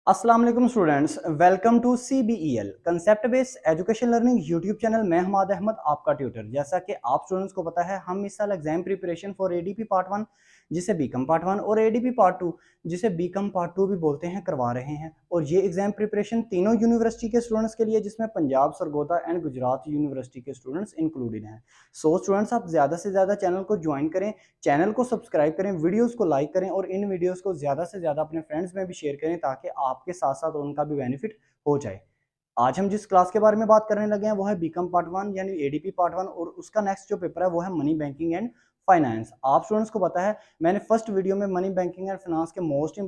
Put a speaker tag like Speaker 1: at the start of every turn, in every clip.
Speaker 1: अस्सलाम वालेकुम students, welcome to CBEL concept based education learning YouTube channel. मैं हमाद अहमद आपका ट्यूटर। जैसा कि आप स्टूडेंट्स को पता है, हम इस साल exam preparation for ADP part 1 जिसे बीकम पार्ट 1 और ADP पार्ट 2 जिसे बीकम पार्ट 2 भी बोलते हैं करवा रहे हैं। और ये एग्जाम प्रिपरेशन तीनों यूनिवर्सिटी के स्टूडेंट्स के लिए, जिसमें पंजाब, सरगोदा एंड गुजरात यूनिवर्सिटी के स्टूडेंट्स इंक्लूडेड हैं। सो स्टूडेंट्स, आप ज़्यादा से ज़्यादा चैनल को ज्वाइन करें, चैनल को सब्सक्राइब करें, वीडियोस को लाइक करें और इन वीडियोस को ज़्यादा से ज़्यादा अपने फ्रेंड्स में भी शेयर करें ताकि आपके साथ साथ उनका भी बेनिफिट हो जाए। आज हम जिस क्लास के बारे में बात करने लगे हैं वो है बीकम पार्ट 1 यानी ADP पार्ट 1 और उसका नेक्स्ट जो पेपर है वो है मनी बैंकिंग एंड फाइनेंस। आप स्टूडेंट्स को पता है, मैंने फर्स्ट वीडियो में मनी बैंकिंग एंड फाइनेंस के मोस्ट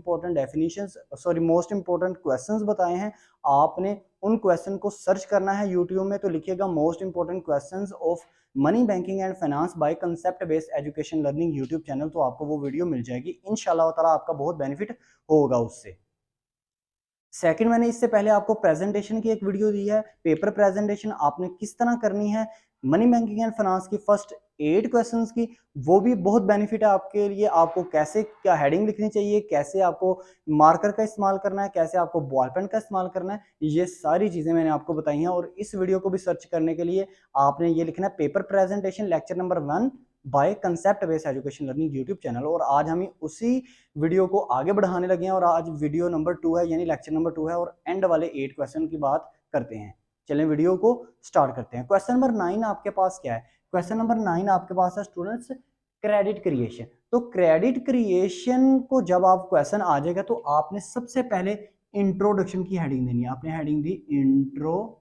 Speaker 1: इंपॉर्टेंट क्वेश्चंस बताए हैं। आपने उन क्वेश्चन को सर्च करना है यूट्यूब में, तो लिखिएगा most important questions of money banking and finance by concept based education learning YouTube channel, तो आपको वो वीडियो मिल जाएगी। इंशाल्लाह ताला आपका बहुत बेनिफिट होगा उससे। सेकंड, मैंने इससे पहले आपको प्रेजेंटेशन की एक वीडियो दी है, पेपर प्रेजेंटेशन आपने किस तरह करनी है मनी बैंकिंग एंड फाइनेंस की फर्स्ट 8 क्वेश्चंस की, वो भी बहुत बेनिफिट है आपके लिए। आपको कैसे क्या हेडिंग लिखनी चाहिए, कैसे आपको मार्कर का इस्तेमाल करना है, कैसे आपको बॉल पेन का इस्तेमाल करना है, ये सारी चीजें मैंने आपको बताई हैं। और इस वीडियो को भी सर्च करने के लिए आपने ये लिखना है paper presentation lecture number 1 by concept based education learning YouTube channel. और आज हम उसी वीडियो को आगे बढ़ाने लगे हैं और आज वीडियो नंबर 2 है यानी लेक्चर नंबर 2 है और एंड वाले 8 क्वेश्चन की बात करते हैं। चलें वीडियो को स्टार्ट करते हैं। क्वेश्चन नंबर 9 आपके पास क्या है? क्वेश्चन नंबर 9 आपके पास है स्टूडेंट्स क्रेडिट क्रिएशन। तो क्रेडिट क्रिएशन को जब आप क्वेश्चन आ जाएगा तो आपने सबसे पहले इंट्रोडक्शन की हेडिंग देनी है। आपने हेडिंग दी इंट्रोडक्शन।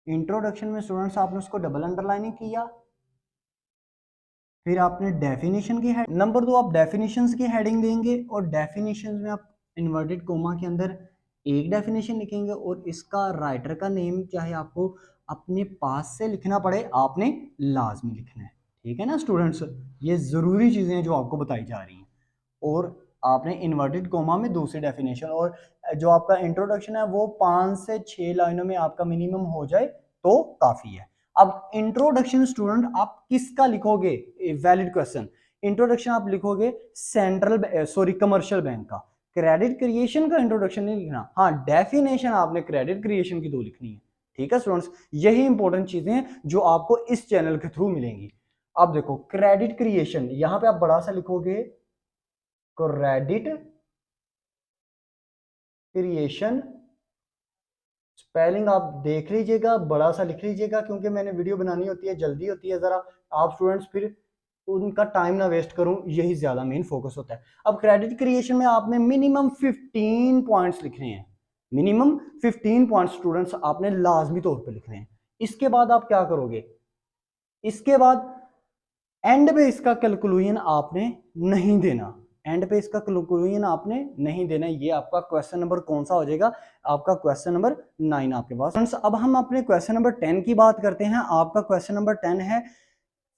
Speaker 1: इंट्रोडक्शन में स्टूडेंट्स आपने उसको डबल अंडरलाइनिंग किया, फिर आपने डेफिनेशन की नंबर 2 आप डेफिनेशंस की हेडिंग देंगे और डेफिनेशंस में आप इन्वर्टेड कोमा के अंदर एक डेफिनेशन लिखेंगे और इसका राइटर का नेम चाहे आपको अपने पास से लिखना पड़े, आपने लाजमी लिखना है। ठीक है ना स्टूडेंट्स, ये ज़रूरी चीज़ें हैं जो आपको बताई जा रही हैं। और आपने इन्वर्टेड कोमा में दूसरी डेफिनेशन, और जो आपका इंट्रोडक्शन है वो 5 से 6 लाइनों में आपका मिनिमम हो जाए तो काफ़ी है। अब इंट्रोडक्शन स्टूडेंट आप किसका लिखोगे? Valid question. इंट्रोडक्शन आप लिखोगे कमर्शियल बैंक का। क्रेडिट क्रिएशन का इंट्रोडक्शन नहीं लिखना। हाँ, डेफिनेशन आपने क्रेडिट क्रिएशन की 2 लिखनी है। ठीक है स्टूडेंट्स, यही इंपॉर्टेंट चीजें हैं जो आपको इस चैनल के थ्रू मिलेंगी। अब देखो क्रेडिट क्रिएशन, यहां पे आप बड़ा सा लिखोगे क्रेडिट क्रिएशन। स्पेलिंग आप देख लीजिएगा, बड़ा सा लिख लीजिएगा क्योंकि मैंने वीडियो बनानी होती है, जल्दी होती है ज़रा। आप स्टूडेंट्स फिर उनका टाइम ना वेस्ट करूं, यही ज़्यादा मेन फोकस होता है। अब क्रेडिट क्रिएशन में आपने मिनिमम 15 पॉइंट्स लिखने हैं। मिनिमम 15 पॉइंट्स स्टूडेंट्स आपने लाजमी तौर पे लिखने हैं। इसके बाद आप क्या करोगे? इसके बाद एंड पे इसका कैलकुलेशन आपने नहीं देना। एंड पे इसका कैलकुलेशन आपने नहीं देना। ये आपका क्वेश्चन नंबर कौन सा हो जाएगा? आपका क्वेश्चन नंबर 9 आपके पास। फ्रेंड्स, अब हम अपने क्वेश्चन नंबर 10 की बात करते हैं। आपका क्वेश्चन नंबर 10 है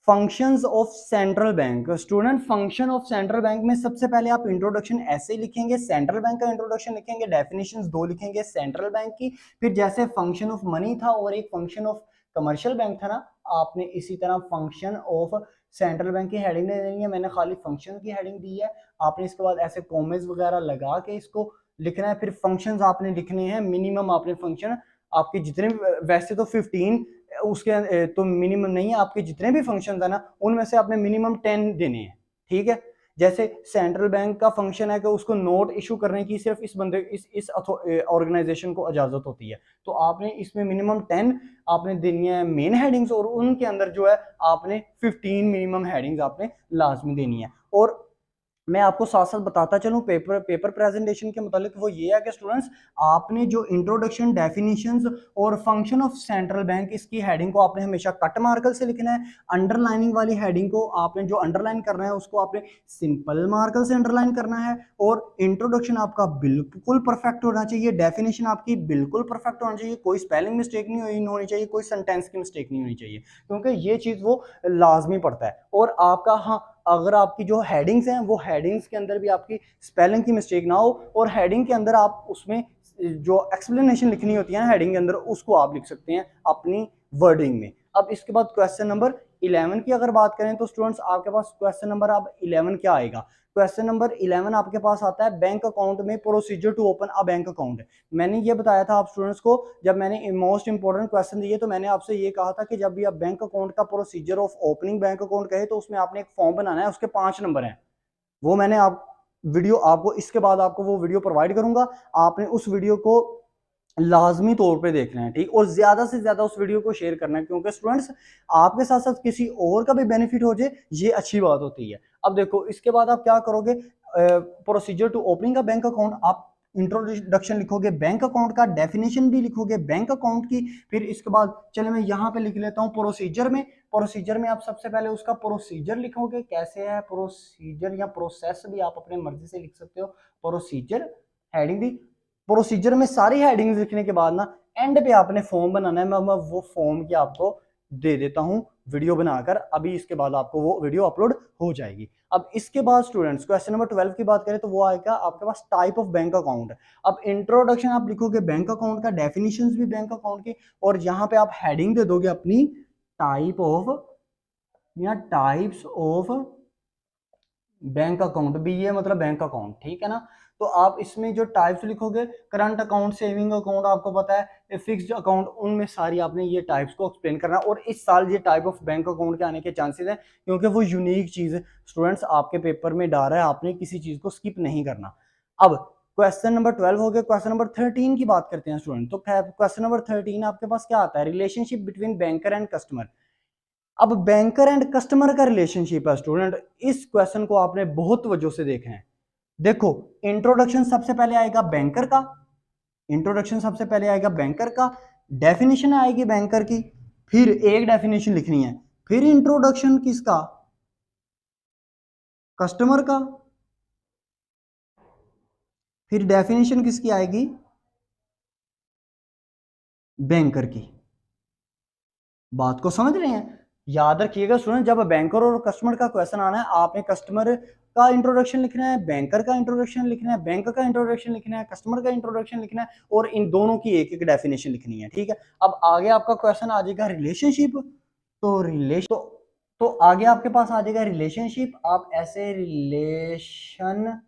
Speaker 1: functions of central bank. Student, function of central bank में सबसे पहले आप इंट्रोडक्शन ऐसे ही लिखेंगे, सेंट्रल बैंक का इंट्रोडक्शन लिखेंगे, डेफिनेशंस 2 लिखेंगे सेंट्रल बैंक की, फिर जैसे फंक्शन ऑफ मनी था और एक फंक्शन ऑफ कमर्शियल बैंक था ना, आपने इसी तरह फंक्शन ऑफ सेंट्रल बैंक की हेडिंग नहीं देनी है। मैंने खाली फंक्शन की हेडिंग दी है। आपने इसके बाद ऐसे कॉमेज वगैरह लगा के इसको लिखना है। फिर फंक्शंस आपने लिखने हैं, मिनिमम आपने फंक्शन आपके जितने, वैसे तो 15 उसके तो मिनिमम नहीं है, आपके जितने भी फंक्शन है ना उनमें से आपने मिनिमम 10 देने हैं। ठीक है, जैसे सेंट्रल बैंक का फंक्शन है कि उसको नोट इशू करने की सिर्फ इस बंदे इस ऑर्गेनाइजेशन को इजाजत होती है, तो आपने इसमें मिनिमम 10 आपने देनी है मेन हेडिंग्स, और उनके अंदर जो है आपने 15 मिनिमम हेडिंग्स आपने लाजमी देनी है। और मैं आपको साथ साथ बताता चलूं पेपर प्रेजेंटेशन के मुतालिक, वो ये है कि स्टूडेंट्स आपने जो इंट्रोडक्शन, डेफिनेशंस और फंक्शन ऑफ सेंट्रल बैंक, इसकी हेडिंग को आपने हमेशा कट मार्कर से लिखना है। अंडरलाइनिंग वाली हेडिंग को आपने जो अंडरलाइन करना है उसको आपने सिंपल मार्कर से अंडरलाइन करना है। और इंट्रोडक्शन आपका बिल्कुल परफेक्ट होना चाहिए, डेफिनेशन आपकी बिल्कुल परफेक्ट होना चाहिए, कोई स्पेलिंग मिस्टेक नहीं होनी चाहिए, कोई सेंटेंस की मिस्टेक नहीं होनी चाहिए, क्योंकि ये चीज़ वो लाजमी पड़ता है। और आपका, हाँ, अगर आपकी जो हेडिंग्स हैं वो हेडिंग्स के अंदर भी आपकी स्पेलिंग की मिस्टेक ना हो, और हेडिंग के अंदर आप उसमें जो एक्सप्लेनेशन लिखनी होती है ना हेडिंग के अंदर, उसको आप लिख सकते हैं अपनी वर्डिंग में। अब इसके बाद क्वेश्चन नंबर 11 की अगर बात करें तो स्टूडेंट्स आपके पास क्वेश्चन नंबर अब 11 क्या आएगा। क्वेश्चन नंबर 11 आपके पास आता है बैंक अकाउंट में procedure to open a bank account. मैंने ये बताया था आप स्टूडेंट्स को, जब मैंने मोस्ट इंपॉर्टेंट क्वेश्चन दिए तो मैंने आपसे ये कहा था कि जब भी आप बैंक अकाउंट का procedure of opening bank account कहे तो उसमें आपने एक फॉर्म बनाना है, उसके 5 नंबर हैं। वो मैंने आप वीडियो आपको इसके बाद आपको वो वीडियो प्रोवाइड करूंगा, आपने उस वीडियो को लाजमी तौर पे देखना है, ठीक, और ज्यादा से ज्यादा उस वीडियो को शेयर करना है, क्योंकि स्टूडेंट्स आपके साथ साथ किसी और का भी बेनिफिट हो जाए, ये अच्छी बात होती है। अब देखो इसके बाद आप क्या करोगे, प्रोसीजर टू ओपनिंग का बैंक अकाउंट, आप इंट्रोडक्शन लिखोगे, बैंक अकाउंट का डेफिनेशन भी लिखोगे बैंक अकाउंट की। फिर इसके बाद चलो मैं यहाँ पे लिख लेता हूँ प्रोसीजर में। प्रोसीजर में आप सबसे पहले उसका प्रोसीजर लिखोगे, कैसे है प्रोसीजर, या प्रोसेस भी आप अपने मर्जी से लिख सकते हो। प्रोसीजर हेडिंग दी, प्रोसीजर में सारी हेडिंग्स लिखने के बाद ना एंड पे आपने फॉर्म बनाना है। मैं वो फॉर्म की आपको दे देता हूं वीडियो बनाकर, अभी इसके बाद आपको वो वीडियो अपलोड हो जाएगी। अब इसके बाद स्टूडेंट्स क्वेश्चन नंबर 12 की बात करें तो वो आएगा आपके पास टाइप ऑफ बैंक अकाउंट। अब इंट्रोडक्शन आप लिखोगे बैंक अकाउंट का, डेफिनेशंस भी बैंक अकाउंट की, और यहाँ पे आप हेडिंग दे दोगे अपनी टाइप ऑफ या types of bank account, B A मतलब बैंक अकाउंट, ठीक है ना। तो आप इसमें जो टाइप्स लिखोगे, करंट अकाउंट, सेविंग अकाउंट, आपको पता है फिक्स्ड अकाउंट, उनमें सारी आपने ये टाइप्स को एक्सप्लेन करना। और इस साल ये टाइप ऑफ बैंक अकाउंट के आने के चांसेस हैं, क्योंकि वो यूनिक चीज स्टूडेंट्स आपके पेपर में डाल रहा है, आपने किसी चीज को स्किप नहीं करना। अब क्वेश्चन नंबर 12 हो गया, क्वेश्चन नंबर 13 की बात करते हैं स्टूडेंट। तो क्वेश्चन नंबर 13 आपके पास क्या आता है, relationship between banker and customer. अब बैंकर एंड कस्टमर का रिलेशनशिप है स्टूडेंट, इस क्वेश्चन को आपने बहुत वजह से देखा है। देखो इंट्रोडक्शन सबसे पहले आएगा बैंकर का, इंट्रोडक्शन सबसे पहले आएगा बैंकर का, डेफिनेशन आएगी बैंकर की, फिर एक डेफिनेशन लिखनी है, फिर इंट्रोडक्शन किसका, कस्टमर का, फिर डेफिनेशन किसकी आएगी, बैंकर की। बात को समझ रहे हैं, याद रखिएगा स्टूडेंट, जब बैंकर और कस्टमर का क्वेश्चन आना है, आपने कस्टमर का इंट्रोडक्शन लिखना है, बैंकर का इंट्रोडक्शन लिखना है, बैंक का इंट्रोडक्शन लिखना है, कस्टमर का इंट्रोडक्शन लिखना है, और इन दोनों की एक एक डेफिनेशन लिखनी है, ठीक है। अब आगे आपका क्वेश्चन आ जाएगा रिलेशनशिप। तो तो आगे आपके पास आ जाएगा रिलेशनशिप, आप ऐसे रिलेशनशिप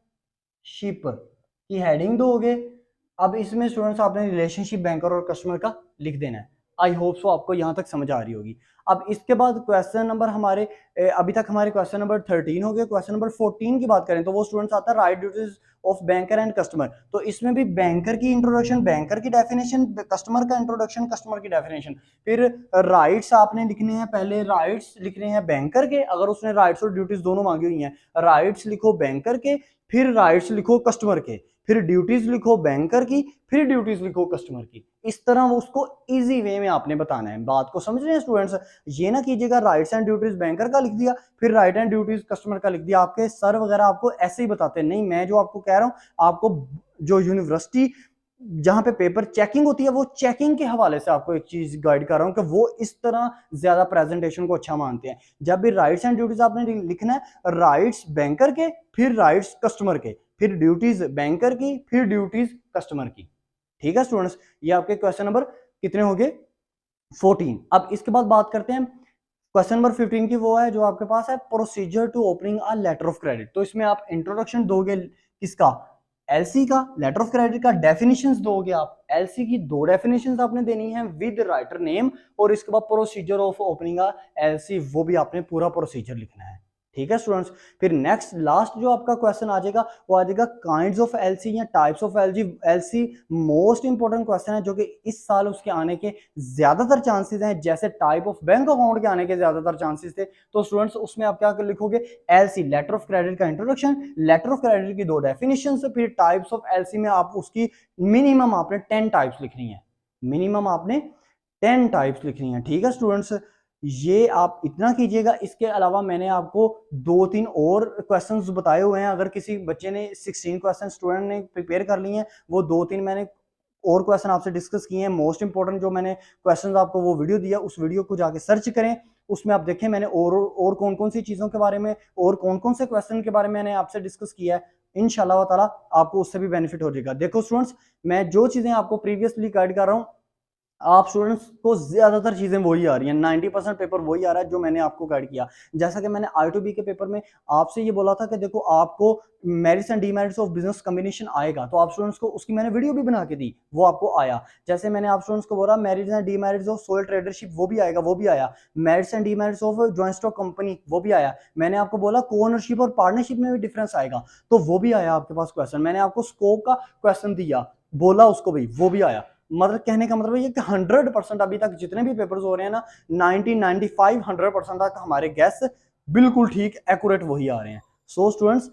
Speaker 1: की हेडिंग दोगे। अब इसमें स्टूडेंट्स आपने रिलेशनशिप बैंकर और कस्टमर का लिख देना है। आई होप सो आपको यहाँ तक समझ आ रही होगी। अब इसके बाद क्वेश्चन नंबर हमारे अभी तक हमारे क्वेश्चन नंबर 13 हो गया। क्वेश्चन नंबर 14 की बात करें तो वो स्टूडेंट्स आता है right duties of banker and customer. तो इसमें भी बैंकर की इंट्रोडक्शन, बैंकर की डेफिनेशन, कस्टमर का इंट्रोडक्शन, कस्टमर की डेफिनेशन, फिर राइट्स आपने लिखने हैं, पहले राइट्स लिखने हैं बैंकर के, अगर उसने राइट्स और ड्यूटीज दोनों मांगी हुई हैं, राइट्स लिखो बैंकर के, फिर राइट्स लिखो कस्टमर के, फिर ड्यूटीज लिखो बैंकर की, फिर ड्यूटीज लिखो कस्टमर की। इस तरह वो उसको इजी वे में आपने बताना है। बात को समझ रहे हैं स्टूडेंट्स, ये ना कीजिएगा राइट्स एंड ड्यूटीज बैंकर का लिख दिया, फिर राइट एंड ड्यूटीज कस्टमर का लिख दिया। आपके सर वगैरह आपको ऐसे ही बताते हैं, नहीं, मैं जो आपको कह रहा हूं, आपको जो यूनिवर्सिटी जहां पे पेपर चेकिंग होती है, वो चेकिंग के हवाले से आपको एक चीज गाइड कर रहा हूं कि वो इस तरह ज्यादा प्रेजेंटेशन को अच्छा मानते हैं। जब भी राइट्स एंड ड्यूटीज आपने लिखना है, राइट्स बैंकर के, फिर राइट्स कस्टमर के, फिर ड्यूटीज बैंकर की, फिर ड्यूटीज कस्टमर की, ठीक है स्टूडेंट्स। ये आपके क्वेश्चन नंबर कितने हो गए, 14। अब इसके बाद बात करते हैं क्वेश्चन नंबर 15 की, वो है जो आपके पास है procedure to opening a letter of credit. तो इसमें आप इंट्रोडक्शन दोगे किसका, एलसी का, लेटर ऑफ क्रेडिट का डेफिनेशंस दोगे आप। एलसी की 2 डेफिनेशंस आपने देनी है विद राइटर नेम, और इसके बाद procedure of opening a LC, वो भी आपने पूरा प्रोसीजर लिखना है, ठीक है स्टूडेंट्स। फिर नेक्स्ट लास्ट जो आपका क्वेश्चन आ जाएगा वो आ जाएगा काइंड्स ऑफ एलसी या types of LC. Most important question है जो कि इस साल उसके आने के ज्यादातर चांसेस हैं, जैसे टाइप ऑफ बैंक अकाउंट के आने के ज्यादातर चांसेस थे। तो स्टूडेंट्स उसमें आप क्या लिखोगे, एलसी लेटर ऑफ क्रेडिट का इंट्रोडक्शन, लेटर ऑफ क्रेडिट की 2 डेफिनेशन, फिर टाइप्स ऑफ एलसी में आप उसकी मिनिमम आपने 10 टाइप्स लिखनी है, मिनिमम आपने 10 टाइप्स लिखनी है, ठीक है स्टूडेंट्स। ये आप इतना कीजिएगा। इसके अलावा मैंने आपको 2-3 और क्वेश्चंस बताए हुए हैं, अगर किसी बच्चे ने 16 क्वेश्चन स्टूडेंट ने प्रिपेयर कर लिए हैं, वो 2-3 मैंने और क्वेश्चन आपसे डिस्कस किए हैं मोस्ट इंपॉर्टेंट जो मैंने क्वेश्चन आपको वो वीडियो दिया, उस वीडियो को जाके सर्च करें, उसमें आप देखें मैंने और कौन कौन सी चीज़ों के बारे में और कौन कौन से क्वेश्चन के बारे में मैंने आपसे डिस्कस किया है। इंशाल्लाह ताला आपको उससे भी बेनिफिट हो जाएगा। देखो स्टूडेंट्स, मैं जो चीज़ें आपको प्रीवियसली गाइड कर रहा हूँ आप स्टूडेंट्स को ज़्यादातर चीज़ें वही आ रही हैं, 90% पेपर वही आ रहा है जो मैंने आपको गाइड किया। जैसा कि मैंने I2B के पेपर में आपसे ये बोला था कि देखो आपको merits and demerits of business combination आएगा, तो आप स्टूडेंट्स को उसकी मैंने वीडियो भी बना के दी, वो आपको आया। जैसे मैंने आप स्टूडेंट्स को बोला merits and demerits of sole tradership, वो भी आएगा, वो भी आया। Merits and demerits of joint stock company, वो भी आया। मैंने आपको बोला को-ओनरशिप और पार्टनरशिप में भी डिफरेंस आएगा, तो वो भी आया आपके पास क्वेश्चन। मैंने आपको स्कोप का क्वेश्चन दिया, बोला उसको भी, वो भी आया। मतलब कहने का मतलब ये कि 100% अभी तक जितने भी पेपर्स हो रहे हैं ना, 90, 95, 100% तक हमारे गैस बिल्कुल ठीक एक्यूरेट वही आ रहे हैं। सो स्टूडेंट्स,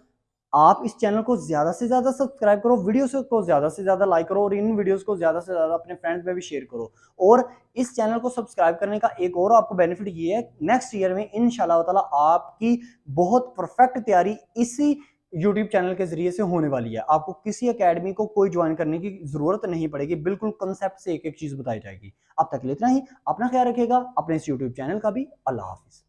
Speaker 1: आप इस चैनल को ज्यादा से ज्यादा सब्सक्राइब करो, वीडियोस को ज्यादा से ज्यादा लाइक करो और इन वीडियोस को ज्यादा से ज्यादा अपने फ्रेंड्स में भी शेयर करो। और इस चैनल को सब्सक्राइब करने का एक और आपको बेनिफिट ये है, नेक्स्ट ईयर में इंशाल्लाह ताला आपकी बहुत परफेक्ट तैयारी इसी यूट्यूब चैनल के जरिए से होने वाली है। आपको किसी एकेडमी को कोई ज्वाइन करने की जरूरत नहीं पड़ेगी, बिल्कुल कंसेप्ट से एक एक चीज बताई जाएगी। अब तक इतना ही, अपना ख्याल रखिएगा, अपने इस यूट्यूब चैनल का भी। अल्लाह हाफिज।